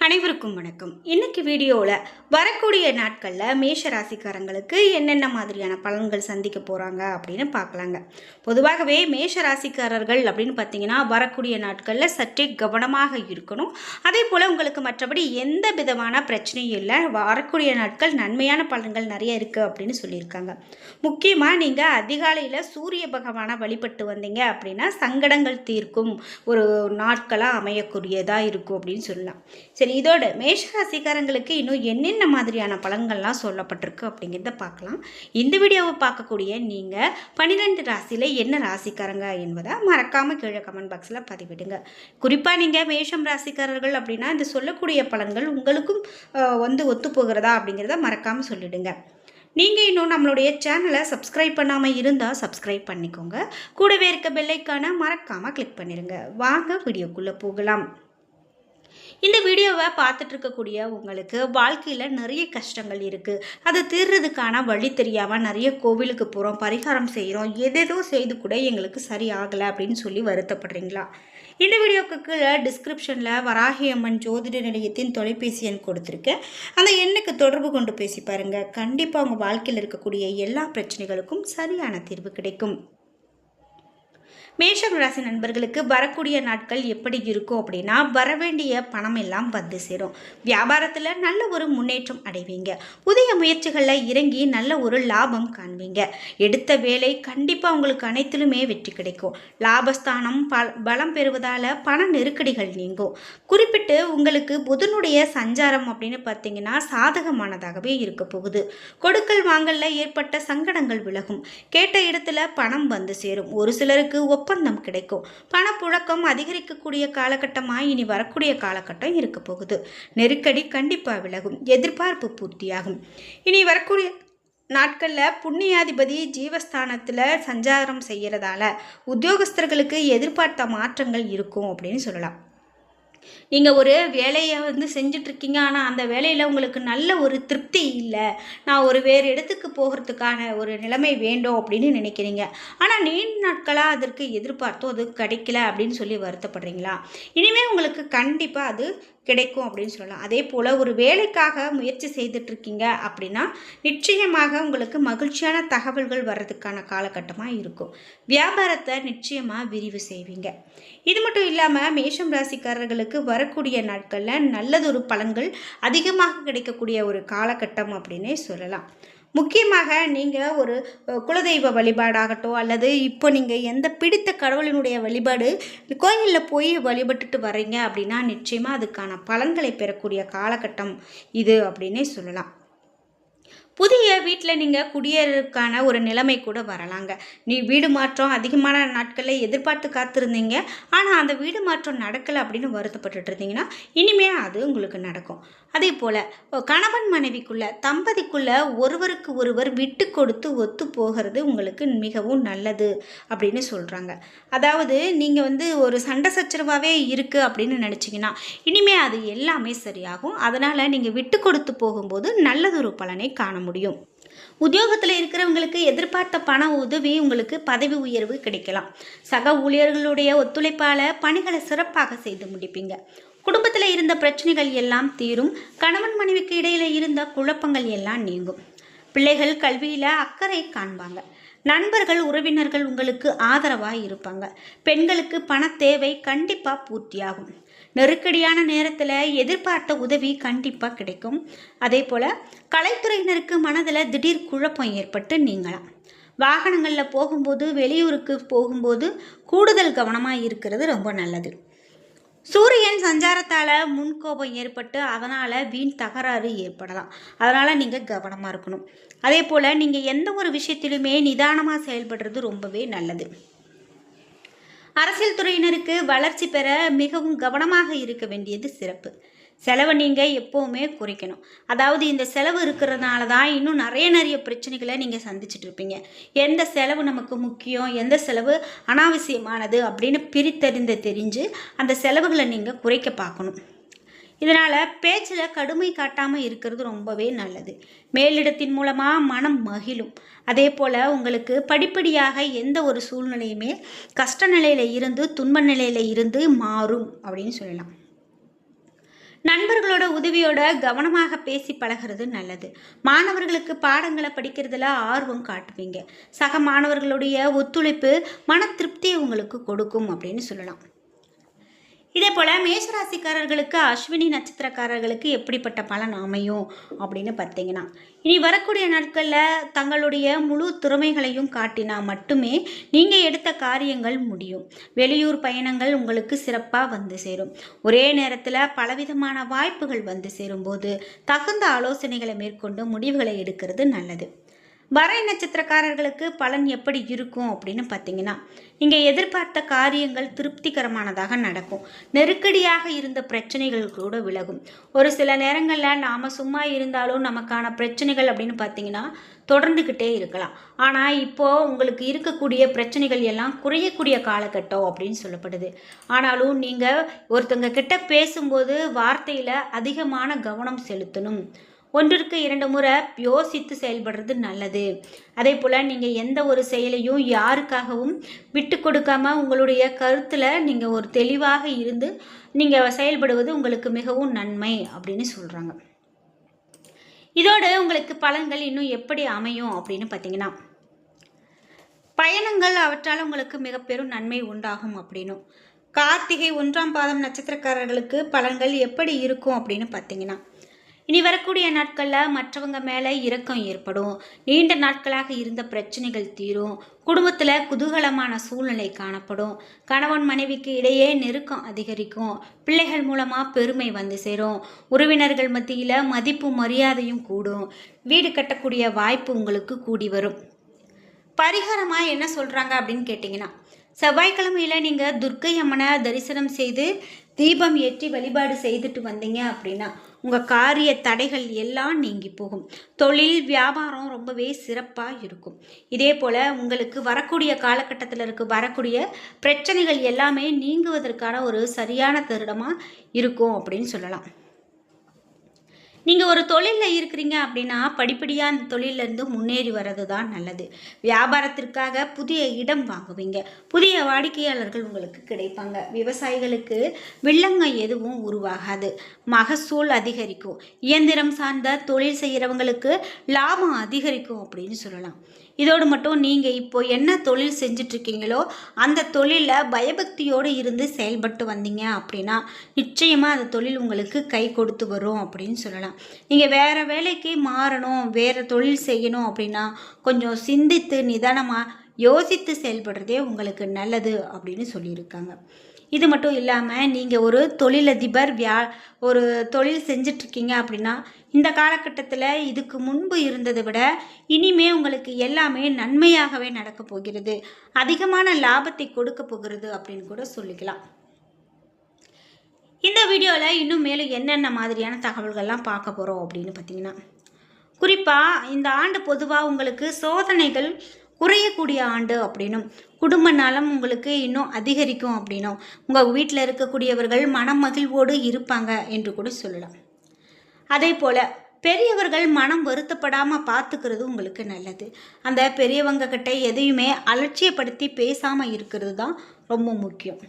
அனைவருக்கும் வணக்கம். இன்னைக்கு வீடியோவில் வரக்கூடிய நாட்களில் மேஷ ராசிக்காரங்களுக்கு என்னென்ன மாதிரியான பலன்கள் சந்திக்க போகிறாங்க அப்படின்னு பார்க்கலாங்க. பொதுவாகவே மேஷ ராசிக்காரர்கள் அப்படின்னு பார்த்தீங்கன்னா வரக்கூடிய நாட்களில் சற்றே கவனமாக இருக்கணும். அதே போல் உங்களுக்கு மற்றபடி எந்த விதமான பிரச்சனையும் இல்லை. வரக்கூடிய நாட்கள் நன்மையான பலன்கள் நிறைய இருக்குது அப்படின்னு சொல்லியிருக்காங்க. முக்கியமாக நீங்கள் அதிகாலையில் சூரிய பகவானை வழிபட்டு வந்தீங்க அப்படின்னா சங்கடங்கள் தீர்க்கும் ஒரு நாட்களாக அமையக்கூடியதாக இருக்கும் அப்படின்னு சொல்லலாம். சரி, இதோட மேஷ ராசிக்காரங்களுக்கு இன்னும் என்னென்ன மாதிரியான பலன்கள்லாம் சொல்லப்பட்டிருக்கு அப்படிங்கிறத பார்க்கலாம். இந்த வீடியோவை பார்க்கக்கூடிய நீங்கள் 12 ராசியில் என்ன ராசிக்காரங்க என்பதை மறக்காமல் கீழே கமெண்ட் பாக்ஸில் பதிவிடுங்க. குறிப்பாக நீங்கள் மேஷம் ராசிக்காரர்கள் அப்படின்னா இந்த சொல்லக்கூடிய பலன்கள் உங்களுக்கும் ஒத்து போகிறதா அப்படிங்கிறத மறக்காமல் சொல்லிடுங்க. நீங்கள் இன்னும் நம்மளுடைய சேனலை சப்ஸ்கிரைப் பண்ணாமல் இருந்தால் சப்ஸ்கிரைப் பண்ணிக்கோங்க. கூடவே இருக்க பெல்லைக்கான மறக்காமல் கிளிக் பண்ணிடுங்க. வாங்க வீடியோக்குள்ளே போகலாம். இந்த வீடியோவை பார்த்துட்டு இருக்கக்கூடிய உங்களுக்கு வாழ்க்கையில் நிறைய கஷ்டங்கள் இருக்குது. அதை தீர்றதுக்கான வழி தெரியாமல் நிறைய கோவிலுக்கு போகிறோம், பரிகாரம் செய்கிறோம், எதேதோ செய்து கூட எங்களுக்கு சரி ஆகலை அப்படின்னு சொல்லி வருத்தப்படுறீங்களா? இந்த வீடியோக்கு கீழே டிஸ்கிரிப்ஷனில் வராகி அம்மன் ஜோதிட நிலையத்தின் தொலைபேசி எண் கொடுத்துருக்கேன். அந்த எண்ணுக்கு தொடர்பு கொண்டு பேசி பாருங்கள். கண்டிப்பாக உங்கள் வாழ்க்கையில் இருக்கக்கூடிய எல்லா பிரச்சனைகளுக்கும் சரியான தீர்வு கிடைக்கும். மேஷம் ராசி நண்பர்களுக்கு வரக்கூடிய நாட்கள் எப்படி இருக்கும் அப்படின்னா வரவேண்டிய பணம் எல்லாம் வந்து சேரும். வியாபாரத்தில் நல்ல ஒரு முன்னேற்றம் அடைவீங்க. புதிய முயற்சிகளில் இறங்கி நல்ல ஒரு லாபம் காண்பீங்க. எடுத்த வேலை கண்டிப்பாக உங்களுக்கு அனைத்திலுமே வெற்றி கிடைக்கும். லாபஸ்தானம் பலம் பெறுவதால் பண நெருக்கடிகள் நீங்கும். குறிப்பிட்டு உங்களுக்கு புதனுடைய சஞ்சாரம் அப்படின்னு பார்த்தீங்கன்னா சாதகமானதாகவே இருக்க போகுது. கொடுக்கல் வாங்கல்ல ஏற்பட்ட சங்கடங்கள் விலகும். கேட்ட இடத்துல பணம் வந்து சேரும். ஒரு சிலருக்கு ஒப்பந்தம் கிடைக்கும். பணப்புழக்கம் அதிகரிக்கக்கூடிய காலகட்டமாக இனி வரக்கூடிய காலகட்டம் இருக்க போகுது. நெருக்கடி கண்டிப்பாக விலகும். எதிர்பார்ப்பு பூர்த்தியாகும். இனி வரக்கூடிய நாட்களில் புண்ணியாதிபதி ஜீவஸ்தானத்தில் சஞ்சாரம் செய்கிறதால உத்தியோகஸ்தர்களுக்கு எதிர்பார்த்த மாற்றங்கள் இருக்கும் அப்படின்னு சொல்லலாம். நீங்கள் ஒரு வேலையை செஞ்சிட்ருக்கீங்க, ஆனால் அந்த வேலையில் உங்களுக்கு நல்ல ஒரு திருப்தி இல்லை, நான் ஒரு வேறு இடத்துக்கு போகிறதுக்கான ஒரு நிலைமை வேண்டும் அப்படின்னு நினைக்கிறீங்க. ஆனால் நீண்ட நாட்களாக அதற்கு எதிர்பார்த்தோம், அது கிடைக்கல அப்படின்னு சொல்லி வருத்தப்படுறீங்களா? இனிமேல் உங்களுக்கு கண்டிப்பாக அது கிடைக்கும் அப்படின்னு சொல்லலாம். அதே போல் ஒரு வேலைக்காக முயற்சி செய்துட்ருக்கீங்க அப்படின்னா நிச்சயமாக உங்களுக்கு மகிழ்ச்சியான தகவல்கள் வர்றதுக்கான காலகட்டமாக இருக்கும். வியாபாரத்தை நிச்சயமாக விரிவு செய்வீங்க. இது மட்டும் இல்லாமல் மேஷம் ராசிக்காரர்களுக்கு வரக்கூடிய நாட்களில் நல்லதொரு பலன்கள் அதிகமாக கிடைக்கக்கூடிய ஒரு காலகட்டம் அப்படின்னே சொல்லலாம். முக்கியமாக நீங்கள் ஒரு குலதெய்வ வழிபாடாகட்டும் அல்லது இப்போ நீங்கள் எந்த பிடித்த கடவுளினுடைய வழிபாடு கோயிலில் போய் வழிபட்டுட்டு வர்றீங்க அப்படின்னா நிச்சயமாக அதுக்கான பலன்களை பெறக்கூடிய காலகட்டம் இது அப்படின்னே சொல்லலாம். புதிய வீட்டில் நீங்கள் குடியேறதுக்கான ஒரு நிலைமை கூட வரலாங்க. வீடு மாற்றம் அதிகமான நாட்களில் எதிர்பார்த்து காத்திருந்தீங்க, ஆனால் அந்த வீடு மாற்றம் நடக்கலை அப்படின்னு வருத்தப்பட்டு இருந்தீங்கன்னா இனிமேல் அது உங்களுக்கு நடக்கும். அதே போல் கணவன் மனைவிக்குள்ள தம்பதிக்குள்ள ஒருவருக்கு ஒருவர் விட்டு கொடுத்து ஒத்து போகிறது உங்களுக்கு மிகவும் நல்லது அப்படின்னு சொல்கிறாங்க. அதாவது நீங்கள் ஒரு சண்டை சச்சரவாகவே இருக்குது அப்படின்னு நினச்சிங்கன்னா இனிமேல் அது எல்லாமே சரியாகும். அதனால் நீங்கள் விட்டு கொடுத்து போகும்போது நல்லதொரு பலனை காண முடியும். உத்தியோகத்தில் இருக்கிறவங்களுக்கு எதிர்பார்த்த பண உதவி உங்களுக்கு பதவி உயர்வு கிடைக்கலாம். சக ஊழியர்களுடைய ஒத்துழைப்பால் பணிகளை சிறப்பாக செய்து முடிப்பீங்க. குடும்பத்தில் இருந்த பிரச்சனைகள் எல்லாம் தீரும். கணவன் மனைவிக்கு இடையில இருந்த குழப்பங்கள் எல்லாம் நீங்கும். பிள்ளைகள் கல்வியில் அக்கறை காண்பாங்க. நண்பர்கள் உறவினர்கள் உங்களுக்கு ஆதரவாக இருப்பாங்க. பெண்களுக்கு பண தேவை கண்டிப்பாக பூர்த்தியாகும். நெருக்கடியான நேரத்தில் எதிர்பார்த்த உதவி கண்டிப்பாக கிடைக்கும். அதே போல் கலைத்துறையினருக்கு மனதில் திடீர் குழப்பம் ஏற்பட்டு நீங்களாம். வாகனங்களில் போகும்போது வெளியூருக்கு போகும்போது கூடுதல் கவனமாக இருக்கிறது ரொம்ப நல்லது. சூரியன் சஞ்சாரத்தால் முன்கோபம் ஏற்பட்டு அதனால் வீண் தகராறு ஏற்படலாம். அதனால் நீங்கள் கவனமாக இருக்கணும். அதே போல் நீங்கள் எந்த ஒரு விஷயத்திலுமே நிதானமாக செயல்படுறது ரொம்பவே நல்லது. அரசியல் துறையினருக்கு வளர்ச்சி பெற மிகவும் கவனமாக இருக்க வேண்டியது சிறப்பு. செலவை நீங்கள் எப்போவுமே குறைக்கணும். அதாவது இந்த செலவு இருக்கிறதுனால தான் இன்னும் நிறைய பிரச்சனைகளை நீங்கள் சந்திச்சுட்டு இருப்பீங்க. எந்த செலவு நமக்கு முக்கியம், எந்த செலவு அனாவசியமானது அப்படின்னு தெரிஞ்சு அந்த செலவுகளை நீங்கள் குறைக்க பார்க்கணும். இதனால் பேச்சில் கடுமை காட்டாமல் இருக்கிறது ரொம்பவே நல்லது. மேலிடத்தின் மூலமாக மனம் மகிழும். அதே போல் உங்களுக்கு படிப்படியாக எந்த ஒரு சூழ்நிலையுமே கஷ்ட நிலையில் இருந்து துன்ப நிலையில் இருந்து மாறும் அப்படின்னு சொல்லலாம். நண்பர்களோட உதவியோட கவனமாக பேசி பழகிறது நல்லது. மாணவர்களுக்கு பாடங்களை படிக்கிறதுல ஆர்வம் காட்டுவீங்க. சக மாணவர்களுடைய ஒத்துழைப்பு மன திருப்தியை உங்களுக்கு கொடுக்கும் அப்படின்னு சொல்லலாம். இதே போல் மேஷராசிக்காரர்களுக்கு அஸ்வினி நட்சத்திரக்காரர்களுக்கு எப்படிப்பட்ட பலன் அமையும் அப்படின்னு பார்த்தீங்கன்னா, இனி வரக்கூடிய நாட்களில் தங்களுடைய முழு திறமைகளையும் காட்டினா மட்டுமே நீங்கள் எடுத்த காரியங்கள் முடியும். வெளியூர் பயணங்கள் உங்களுக்கு சிறப்பாக வந்து சேரும். ஒரே நேரத்தில் பலவிதமான வாய்ப்புகள் வந்து சேரும்போது தகுந்த ஆலோசனைகளை மேற்கொண்டு முடிவுகளை எடுக்கிறது நல்லது. வரை நட்சத்திரக்காரர்களுக்கு பலன் எப்படி இருக்கும் அப்படின்னு பார்த்தீங்கன்னா, நீங்கள் எதிர்பார்த்த காரியங்கள் திருப்திகரமானதாக நடக்கும். நெருக்கடியாக இருந்த பிரச்சனைகள் கூட விலகும். ஒரு சில நேரங்களில் நாம் சும்மா இருந்தாலும் நமக்கான பிரச்சனைகள் அப்படின்னு பார்த்தீங்கன்னா தொடர்ந்துக்கிட்டே இருக்கலாம். ஆனால் இப்போது உங்களுக்கு இருக்கக்கூடிய பிரச்சனைகள் எல்லாம் குறையக்கூடிய காலகட்டம் அப்படின்னு சொல்லப்படுது. ஆனாலும் நீங்கள் ஒருத்தங்க கிட்ட பேசும்போது வார்த்தையில் அதிகமான கவனம் செலுத்தணும். ஒன்றிற்கு 2 முறை யோசித்து செயல்படுறது நல்லது. அதே போல் நீங்கள் எந்த ஒரு செயலையும் யாருக்காகவும் விட்டு கொடுக்காம உங்களுடைய கருத்தில் நீங்கள் ஒரு தெளிவாக இருந்து நீங்கள் செயல்படுவது உங்களுக்கு மிகவும் நன்மை அப்படின்னு சொல்கிறாங்க. இதோடு உங்களுக்கு பலன்கள் இன்னும் எப்படி அமையும் அப்படின்னு பார்த்தீங்கன்னா, பயணங்கள் அவற்றால் உங்களுக்கு மிக பெரும் நன்மை உண்டாகும் அப்படின்னும். கார்த்திகை 1ஆம் பாதம் நட்சத்திரக்காரர்களுக்கு பலன்கள் எப்படி இருக்கும் அப்படின்னு பார்த்தீங்கன்னா, இனி வரக்கூடிய நாட்களில் மற்றவங்க மேலே இரக்கம் ஏற்படும். நீண்ட நாட்களாக இருந்த பிரச்சனைகள் தீரும். குடும்பத்தில் குதூகலமான சூழ்நிலை காணப்படும். கணவன் மனைவிக்கு இடையே நெருக்கம் அதிகரிக்கும். பிள்ளைகள் மூலமாக பெருமை வந்து சேரும். உறவினர்கள் மத்தியில் மதிப்பு மரியாதையும் கூடும். வீடு கட்டக்கூடிய வாய்ப்பு உங்களுக்கு கூடி வரும். பரிகாரமாக என்ன சொல்கிறாங்க அப்படின்னு கேட்டிங்கன்னா, செவ்வாய்க்கிழமையில் நீங்கள் துர்க்கை அம்மனை தரிசனம் செய்து தீபம் ஏற்றி வழிபாடு செய்துட்டு வந்தீங்க அப்படின்னா உங்கள் காரிய தடைகள் எல்லாம் நீங்கி போகும். தொழில் வியாபாரம் ரொம்பவே சிறப்பாக இருக்கும். இதே போல் உங்களுக்கு வரக்கூடிய காலகட்டத்தில் வரக்கூடிய பிரச்சனைகள் எல்லாமே நீங்குவதற்கான ஒரு சரியான தருணமாக இருக்கும் அப்படின்னு சொல்லலாம். நீங்கள் ஒரு தொழிலில் இருக்கிறீங்க அப்படின்னா படிப்படியாக அந்த தொழிலேருந்து முன்னேறி வர்றது தான் நல்லது. வியாபாரத்திற்காக புதிய இடம் வாங்குவீங்க. புதிய வாடிக்கையாளர்கள் உங்களுக்கு கிடைப்பாங்க. விவசாயிகளுக்கு வில்லங்கம் எதுவும் உருவாகாது. மகசூல் அதிகரிக்கும். இயந்திரம் சார்ந்த தொழில் செய்கிறவங்களுக்கு லாபம் அதிகரிக்கும் அப்படின்னு சொல்லலாம். இதோடு மட்டும் நீங்கள் இப்போ என்ன தொழில் செஞ்சிட்ருக்கீங்களோ அந்த தொழிலில் பயபக்தியோடு இருந்து செயல்பட்டு வந்தீங்க அப்படின்னா நிச்சயமாக அந்த தொழில் உங்களுக்கு கை கொடுத்து வரும் அப்படின்னு சொல்லலாம். நீங்கள் வேறு வேலைக்கு மாறணும், வேறு தொழில் செய்யணும் அப்படின்னா கொஞ்சம் சிந்தித்து நிதானமாக யோசித்து செயல்படுறதே உங்களுக்கு நல்லது அப்படின்னு சொல்லியிருக்காங்க. இது மட்டும் இல்லாமல் நீங்கள் ஒரு தொழிலதிபர் ஒரு தொழில் செஞ்சிட்ருக்கீங்க அப்படின்னா இந்த காலகட்டத்தில் இதுக்கு முன்பு இருந்ததை விட இனிமே உங்களுக்கு எல்லாமே நன்மையாகவே நடக்க போகிறது. அதிகமான லாபத்தை கொடுக்க போகிறது அப்படின்னு கூட சொல்லிக்கலாம். இந்த வீடியோவில் இன்னும் மேலும் என்னென்ன மாதிரியான தகவல்கள்லாம் பார்க்க போகிறோம் அப்படின்னு பார்த்தீங்கன்னா, குறிப்பாக இந்த ஆண்டு பொதுவாக உங்களுக்கு சோதனைகள் குறையக்கூடிய ஆண்டு அப்படின்னும் குடும்ப நலம் உங்களுக்கு இன்னும் அதிகரிக்கும் அப்படின்னும் உங்கள் வீட்டில் இருக்கக்கூடியவர்கள் மனமகிழ்வோடு இருப்பாங்க என்று கூட சொல்லலாம். அதே போல் பெரியவர்கள் மனம் வருத்தப்படாமல் பார்த்துக்கிறது உங்களுக்கு நல்லது. அந்த பெரியவங்க கிட்ட எதையுமே அலட்சியப்படுத்தி பேசாமல் இருக்கிறது தான் ரொம்ப முக்கியம்.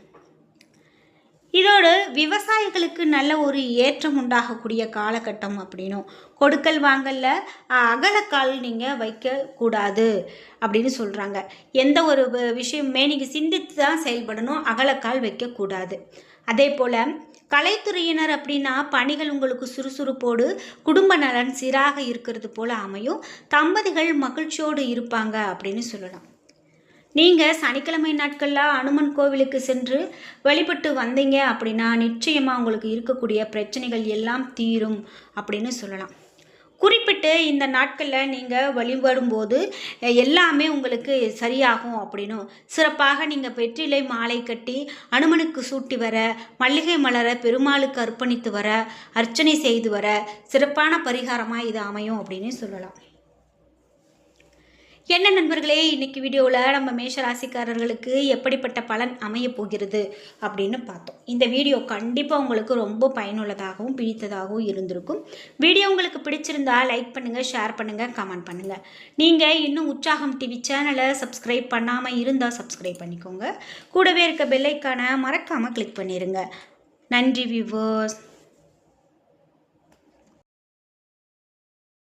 இதோடு விவசாயிகளுக்கு நல்ல ஒரு ஏற்றம் உண்டாகக்கூடிய காலகட்டம் அப்படின்னும் கொடுக்கல் வாங்கல்ல அகலக்கால் நீங்கள் வைக்கக்கூடாது அப்படின்னு சொல்கிறாங்க. எந்த ஒரு விஷயமே நீங்கள் சிந்தித்து தான் செயல்படணும், அகலக்கால் வைக்கக்கூடாது. அதே போல் கலைத்துறையினர் அப்படின்னா பணிகள் உங்களுக்கு சுறுசுறுப்போடு குடும்ப நலன் சீராக இருக்கிறது போல் அமையும். தம்பதிகள் மகிழ்ச்சியோடு இருப்பாங்க அப்படின்னு சொல்லலாம். நீங்கள் சனிக்கிழமை நாட்களில் அனுமன் கோவிலுக்கு சென்று வழிபட்டு வந்தீங்க அப்படின்னா நிச்சயமாக உங்களுக்கு இருக்கக்கூடிய பிரச்சனைகள் எல்லாம் தீரும் அப்படின்னு சொல்லலாம். குறிப்பிட்டு இந்த நாட்களில் நீங்கள் வழிபடும்போது எல்லாமே உங்களுக்கு சரியாகும் அப்படின்னும் சிறப்பாக நீங்கள் வெற்றிலை மாலை கட்டி அனுமனுக்கு சூட்டி வர, மல்லிகை மலரை பெருமாளுக்கு அர்ப்பணித்து வர, அர்ச்சனை செய்து வர சிறப்பான பரிகாரமாக இது அமையும் அப்படின்னு சொல்லலாம். என்ன நண்பர்களே, இன்றைக்கி வீடியோவில் நம்ம மேஷராசிக்காரர்களுக்கு எப்படிப்பட்ட பலன் அமைய போகிறது அப்படின்னு பார்த்தோம். இந்த வீடியோ கண்டிப்பாக உங்களுக்கு ரொம்ப பயனுள்ளதாகவும் பிடித்ததாகவும் இருந்திருக்கும். வீடியோ உங்களுக்கு பிடிச்சிருந்தா லைக் பண்ணுங்கள், ஷேர் பண்ணுங்கள், கமெண்ட் பண்ணுங்கள். நீங்கள் இன்னும் உற்சாகம் டிவி சேனலை சப்ஸ்கிரைப் பண்ணாமல் இருந்தால் சப்ஸ்கிரைப் பண்ணிக்கோங்க. கூடவே இருக்க பெல் ஐக்கானை மறக்காமல் கிளிக் பண்ணிடுங்க. நன்றி வியூவர்ஸ்.